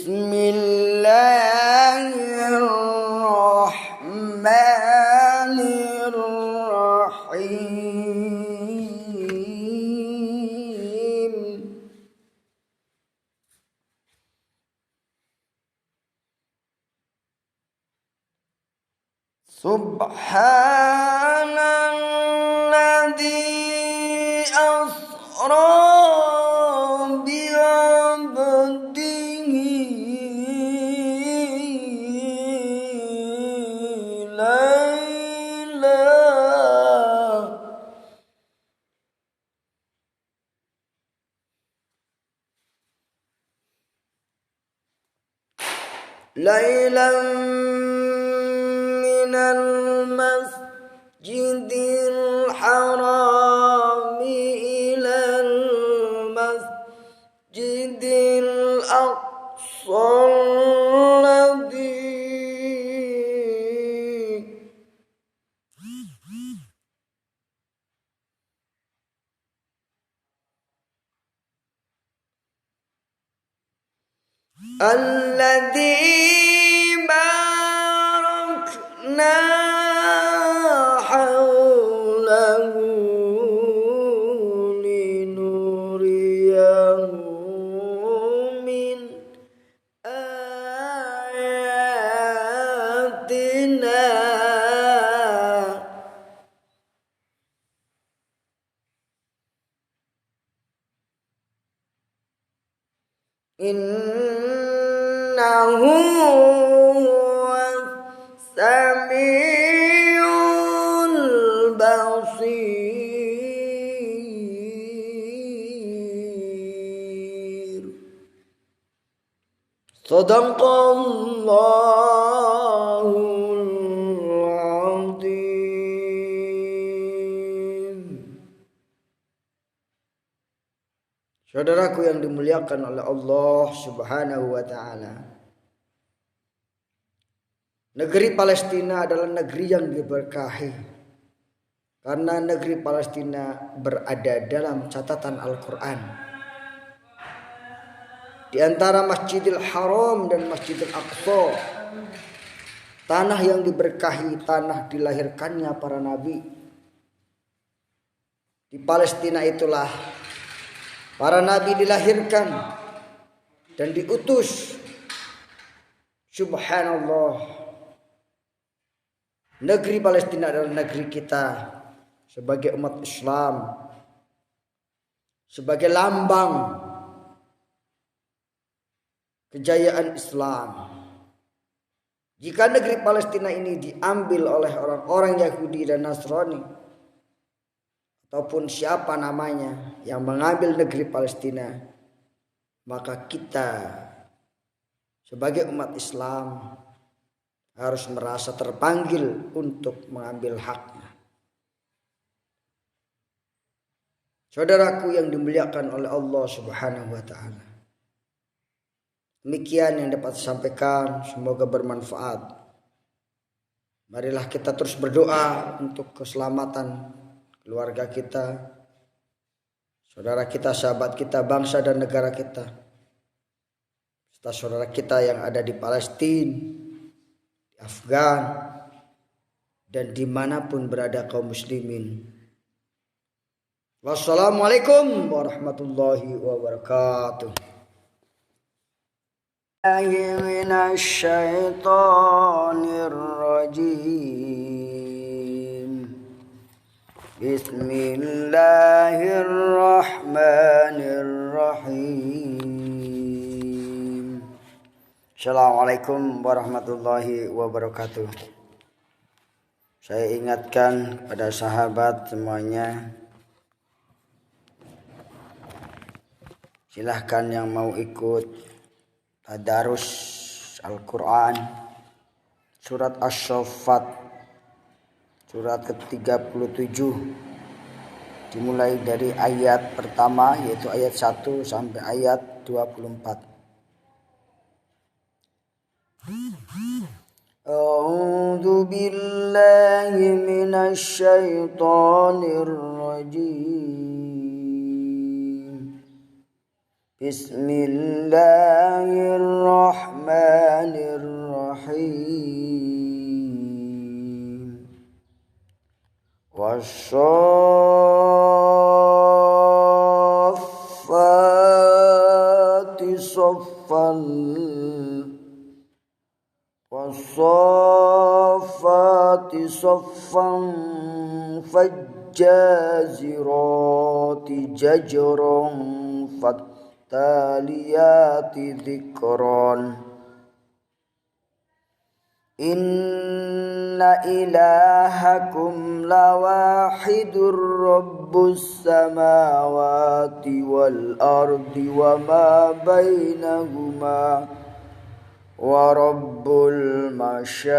Bismillahirrahmanirrahim. Subhanalladzi asra bi'abdihi laylan minal masjidil harami ilal masjidil aqsa alladzi barakna hawlahu linuriyahu min ayatina innahu samiul basir. Shadaqallahul azim. Saudaraku yang dimuliakan oleh Allah Subhanahu wa ta'ala, negeri Palestina adalah negeri yang diberkahi karena negeri Palestina berada dalam catatan Al-Quran. Di antara Masjidil Haram dan Masjidil Aqsa, tanah yang diberkahi, tanah dilahirkannya para nabi. Di Palestina itulah para nabi dilahirkan dan diutus. Subhanallah. Negeri Palestina adalah negeri kita sebagai umat Islam, sebagai lambang kejayaan Islam. Jika negeri Palestina ini diambil oleh orang-orang Yahudi dan Nasrani, ataupun siapa namanya yang mengambil negeri Palestina, maka kita sebagai umat Islam harus merasa terpanggil untuk mengambil haknya. Saudaraku yang dimuliakan oleh Allah Subhanahu wa ta'ala, demikian yang dapat disampaikan, semoga bermanfaat. Marilah kita terus berdoa untuk keselamatan keluarga kita, saudara kita, sahabat kita, bangsa dan negara kita, serta saudara kita yang ada di Palestina, di Afgan, dan dimanapun berada kaum muslimin. Wassalamualaikum warahmatullahi wabarakatuh. Minasyaitonirrajim. Bismillahirrahmanirrahim. Assalamualaikum warahmatullahi wabarakatuh. Saya ingatkan pada sahabat semuanya, silahkan yang mau ikut tadarus Al-Quran surat Asy-Syaffat surat ke-37, dimulai dari ayat pertama yaitu ayat 1 sampai ayat 24. A'udzu billahi minasy syaithanir rajim. Bismillahirrahmanirrahim. Wassafati saffan wassafati saffan fajjazirati jajran fattaliyati dzikran. Inna ilahakum lawahidur rabbus samawati wal ardi wa ma bainahuma wa rabbul masyarik.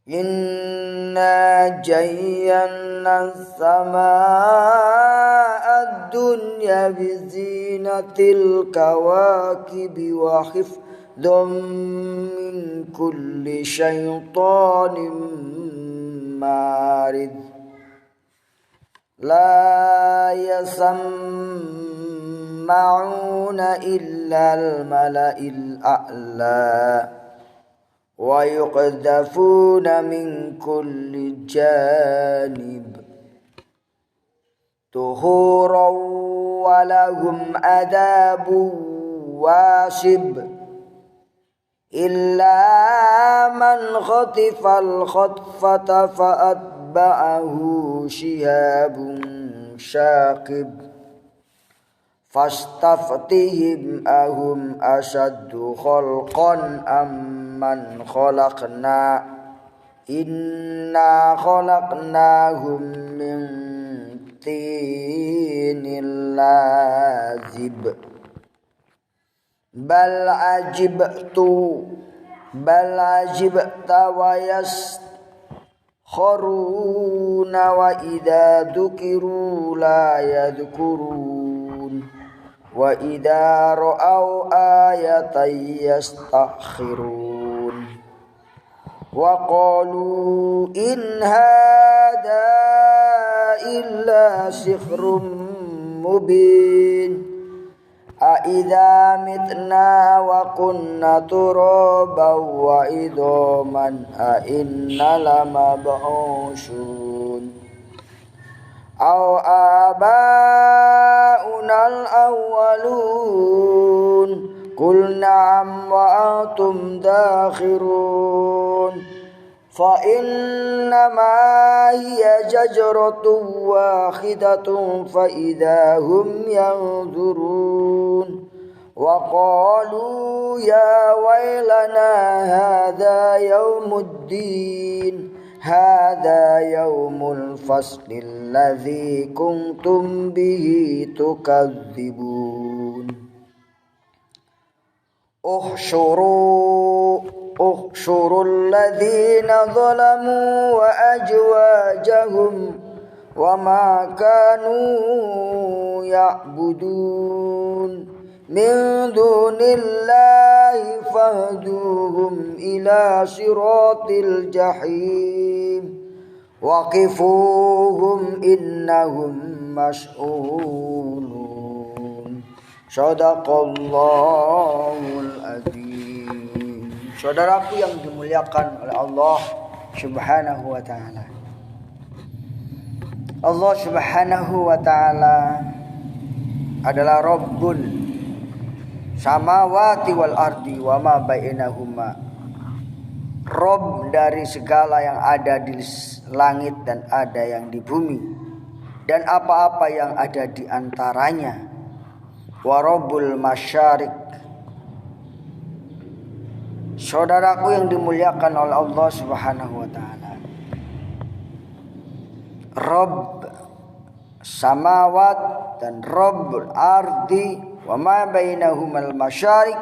Inna jayyana sama'ad dunya bizinatil kawakibi wa hifdhum min kulli syaitanin marid. La yasamma'una illal mala'il a'la wa yuqdhafuna min kulli janib tuhuran wa lahum adabun wasib illa man khatifal khatfata fa'atba'ahu shihabun shaqib fastaftihim ahum ashaddu khalqan amman khalaqna inna khalaqnahum min tinil lazib bal ajibta wa yaskharuna wa idza dukiru la yadhkurun wa idza ra'au ayatan yastakhirun wa qalu in hadha illa sihrun mubin a idza mitna wa kunna turaban wa idhaman a inna lamab'usun aw aba'unal awwalun qul na'am wa antum dakhirun fa innama hiya jajratun wahidatun fa idahum yanzurun wa qalu ya waylana hadha yawmuddin hadha yawmul fasli alladhi kuntum bihi tukadzibun. Ukhshuru alladhina zalamu wa ajwajahum wa ma kanu ya'budun min dunillahi fahduhum ila siratil jahim waqifuhum innahum mas'ulun. Shadaqallahul azim. Saudaraku yang dimuliakan oleh Allah Subhanahu wa ta'ala, Allah Subhanahu wa ta'ala adalah Rabbul samawati wal ardi wa ma bainahuma, Rabb dari segala yang ada di langit dan ada yang di bumi dan apa-apa yang ada di antaranya, wa rabbul masyarik. Saudaraku yang dimuliakan oleh Allah Subhanahu wa ta'ala, Rabb samawat dan Rabbul ardi wa ma bainahumal masyarik,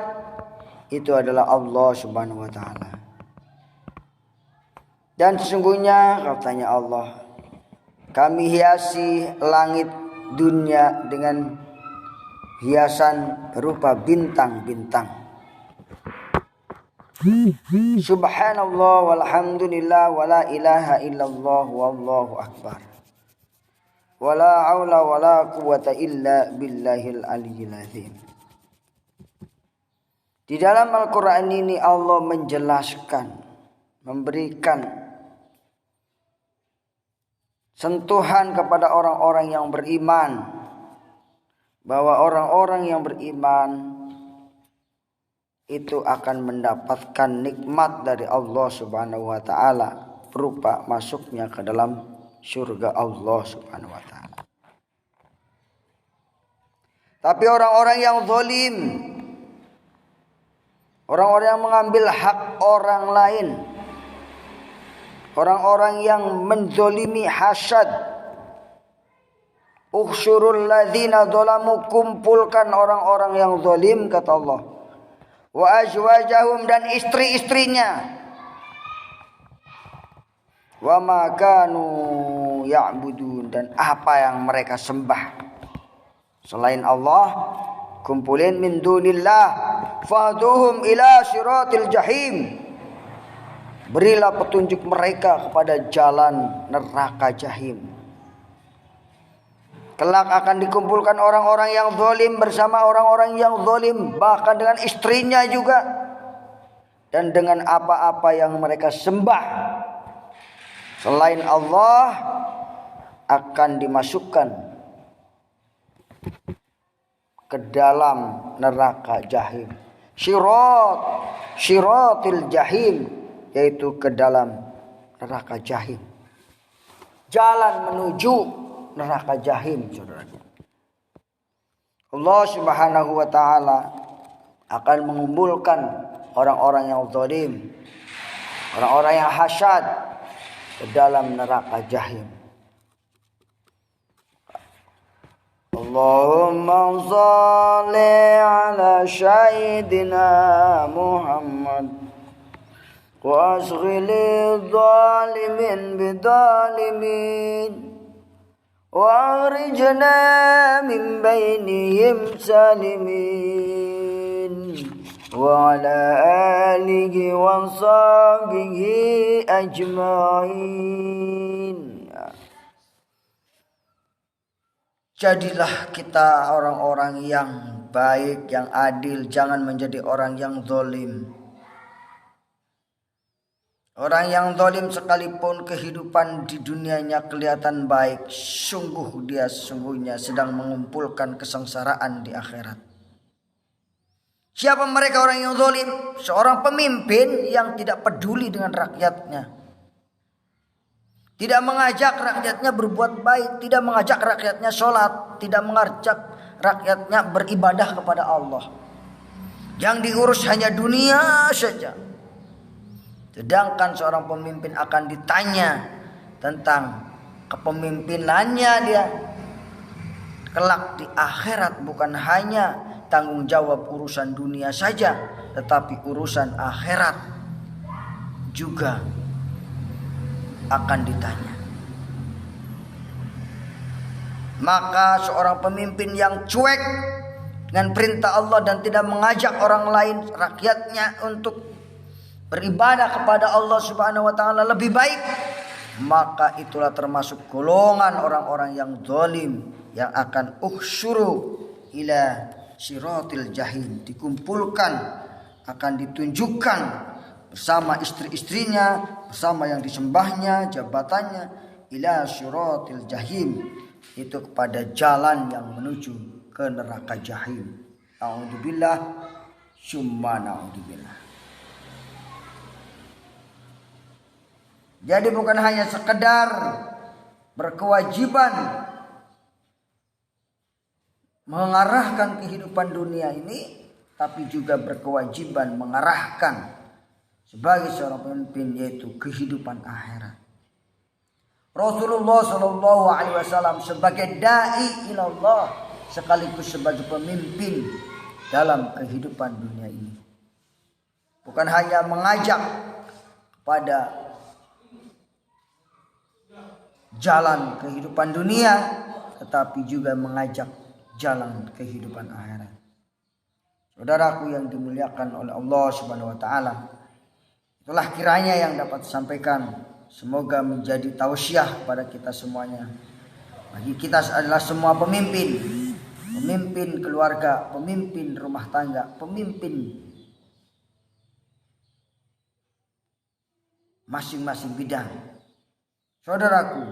itu adalah Allah Subhanahu wa ta'ala. Dan sesungguhnya katanya Allah, kami hiasi langit dunia dengan hiasan berupa bintang-bintang. Subhanallah walhamdulillah wala ilaha illallah wallahu akbar. Wala haula wala quwwata illa billahil aliyyil azim. Di dalam Al-Quran ini Allah menjelaskan, memberikan sentuhan kepada orang-orang yang beriman, bahwa orang-orang yang beriman itu akan mendapatkan nikmat dari Allah Subhanahu wa taala berupa masuknya ke dalam surga Allah Subhanahu wa taala. Tapi orang-orang yang zalim, orang-orang yang mengambil hak orang lain, orang-orang yang menzolimi, hasad, ukhsyurul ladzina zalamu, kumpulkan orang-orang yang zalim kata Allah, wa azwajahum, dan istri-istrinya, wa ma kanu ya'budun, dan apa yang mereka sembah selain Allah, kumpulin min dunillah, fahduhum ila siratil jahim, berilah petunjuk mereka kepada jalan neraka jahim. Kelak akan dikumpulkan orang-orang yang zalim bersama orang-orang yang zalim, bahkan dengan istrinya juga, dan dengan apa-apa yang mereka sembah selain Allah akan dimasukkan ke dalam neraka jahim. Syiratil jahim, yaitu ke dalam neraka jahim. Jalan menuju neraka jahim, saudara. Allah Subhanahu wa taala akan mengumpulkan orang-orang yang zalim, orang-orang yang hasad ke dalam neraka jahim. Allahumma shalli ala sayyidina Muhammad wa ashghilil zalimin bidalimin wa akhrijna min bainihim salimin wa ala alihi wa sahbihi ajma'in. Jadilah kita orang-orang yang baik, yang adil, jangan menjadi orang yang zalim. Orang yang zalim sekalipun kehidupan di dunianya kelihatan baik, sungguh dia sesungguhnya sedang mengumpulkan kesengsaraan di akhirat. Siapa mereka orang yang zalim? Seorang pemimpin yang tidak peduli dengan rakyatnya, tidak mengajak rakyatnya berbuat baik, tidak mengajak rakyatnya sholat, tidak mengajak rakyatnya beribadah kepada Allah. Yang diurus hanya dunia saja. Sedangkan seorang pemimpin akan ditanya tentang kepemimpinannya dia kelak di akhirat, bukan hanya tanggung jawab urusan dunia saja, tetapi urusan akhirat juga akan ditanya. Maka seorang pemimpin yang cuek dengan perintah Allah dan tidak mengajak orang lain, rakyatnya, untuk beribadah kepada Allah Subhanahu wa taala lebih baik, maka itulah termasuk golongan orang-orang yang zalim yang akan uhsyuru ila siratil jahim, dikumpulkan, akan ditunjukkan bersama istri-istrinya, bersama yang disembahnya, jabatannya, ila siratil jahim, itu kepada jalan yang menuju ke neraka jahim. A'udzubillah summa na'udzubillah. Jadi bukan hanya sekedar berkewajiban mengarahkan kehidupan dunia ini, tapi juga berkewajiban mengarahkan sebagai seorang pemimpin, yaitu kehidupan akhirat. Rasulullah Shallallahu Alaihi Wasallam sebagai dai ilallah sekaligus sebagai pemimpin dalam kehidupan dunia ini, bukan hanya mengajak pada jalan kehidupan dunia, tetapi juga mengajak jalan kehidupan akhirat. Saudaraku yang dimuliakan oleh Allah Subhanahu wa taala, itulah kiranya yang dapat disampaikan. Semoga menjadi tausiah kepada kita semuanya, Bagi kita adalah semua pemimpin. Pemimpin keluarga, pemimpin rumah tangga, pemimpin masing-masing bidang. Saudaraku,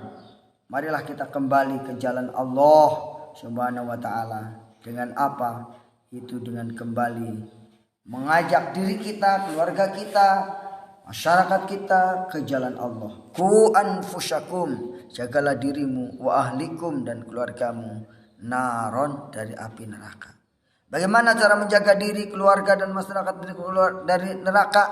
marilah kita kembali ke jalan Allah Subhanahu wa taala. Dengan apa? Itu dengan kembali mengajak diri kita, keluarga kita, masyarakat kita ke jalan Allah. Qu anfusakum, jagalah dirimu, wa ahlikum, dan keluargamu, naron, dari api neraka. Bagaimana cara menjaga diri, keluarga, dan masyarakat dari neraka?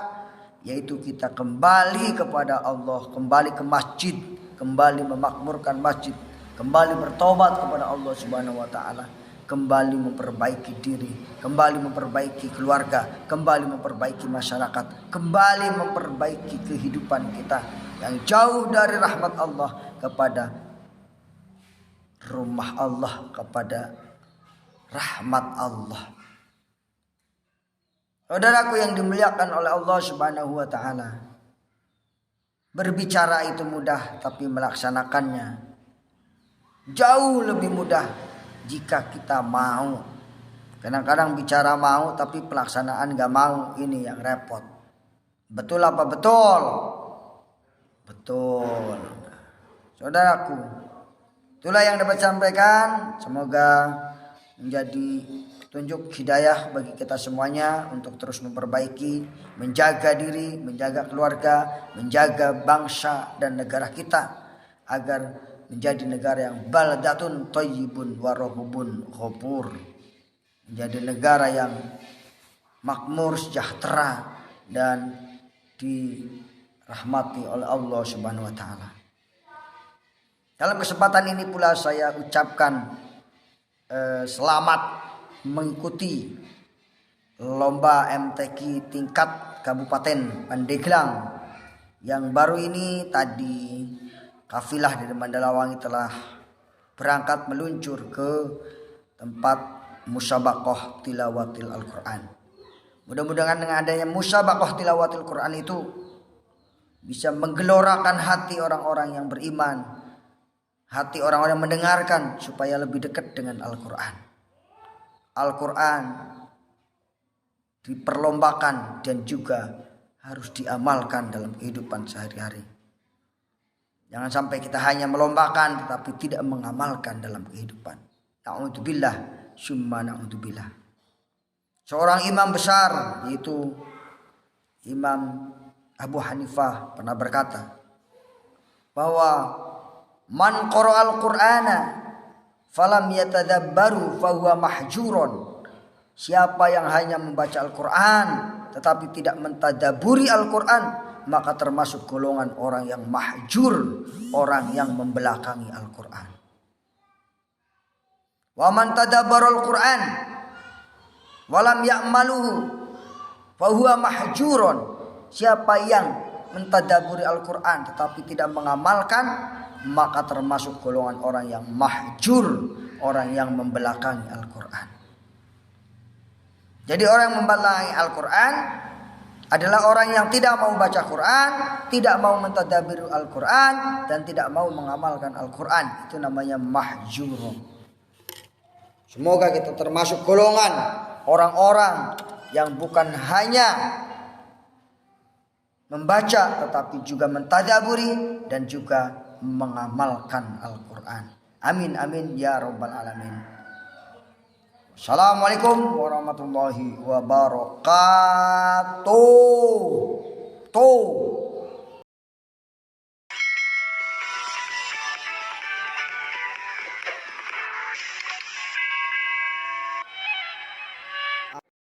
Yaitu kita kembali kepada Allah, kembali ke masjid, kembali memakmurkan masjid, kembali bertobat kepada Allah Subhanahu wa taala, kembali memperbaiki diri, kembali memperbaiki keluarga, kembali memperbaiki masyarakat, kembali memperbaiki kehidupan kita yang jauh dari rahmat Allah kepada rumah Allah, kepada rahmat Allah. Saudaraku yang dimuliakan oleh Allah Subhanahu wa taala, berbicara itu mudah, tapi melaksanakannya jauh lebih mudah jika kita mau. Kadang-kadang bicara mau tapi pelaksanaan gak mau, ini yang repot. Betul apa betul? Betul. Saudaraku, itulah yang dapat sampaikan. Semoga menjadi petunjuk hidayah bagi kita semuanya untuk terus memperbaiki, menjaga diri, menjaga keluarga, menjaga bangsa dan negara kita agar menjadi negara yang baldatun thayyibun wa rahubun ghafur, menjadi negara yang makmur, sejahtera, dan dirahmati oleh Allah Subhanahu wa taala. Dalam kesempatan ini pula saya ucapkan selamat mengikuti lomba MTQ tingkat Kabupaten Pandeglang yang baru ini. Tadi kafilah dari Mandalawangi telah berangkat meluncur ke tempat musabaqah tilawatil Al-Quran. Mudah-mudahan dengan adanya musabaqah tilawatil Quran itu bisa menggelorakan hati orang-orang yang beriman, hati orang-orang yang mendengarkan, supaya lebih dekat dengan Al-Quran. Al-Quran diperlombakan dan juga harus diamalkan dalam kehidupan sehari-hari. Jangan sampai kita hanya melombakan tetapi tidak mengamalkan dalam kehidupan. Na'udzubillah, summa na'udzubillah. Seorang imam besar, yaitu Imam Abu Hanifah, pernah berkata bahwa man qara'al Qur'ana falam yatadabbaru fahuwa mahjurun. Siapa yang hanya membaca Al-Quran tetapi tidak mentadaburi Al-Quran, maka termasuk golongan orang yang mahjur, orang yang membelakangi Al-Quran. Wa man tadabbara Al-Quran walam ya'maluhu fahuwa mahjurun. Siapa yang mentadaburi Al-Quran tetapi tidak mengamalkan, maka termasuk golongan orang yang mahjur, orang yang membelakangi Al-Quran. Jadi orang yang membelakangi Al-Quran adalah orang yang tidak mau baca Quran, tidak mau mentadaburi Al-Quran, dan tidak mau mengamalkan Al-Quran. Itu namanya mahjur. Semoga kita termasuk golongan orang-orang yang bukan hanya membaca tetapi juga mentadaburi dan juga mengamalkan Al-Quran. Amin amin ya rabbal alamin. Assalamualaikum warahmatullahi wabarakatuh.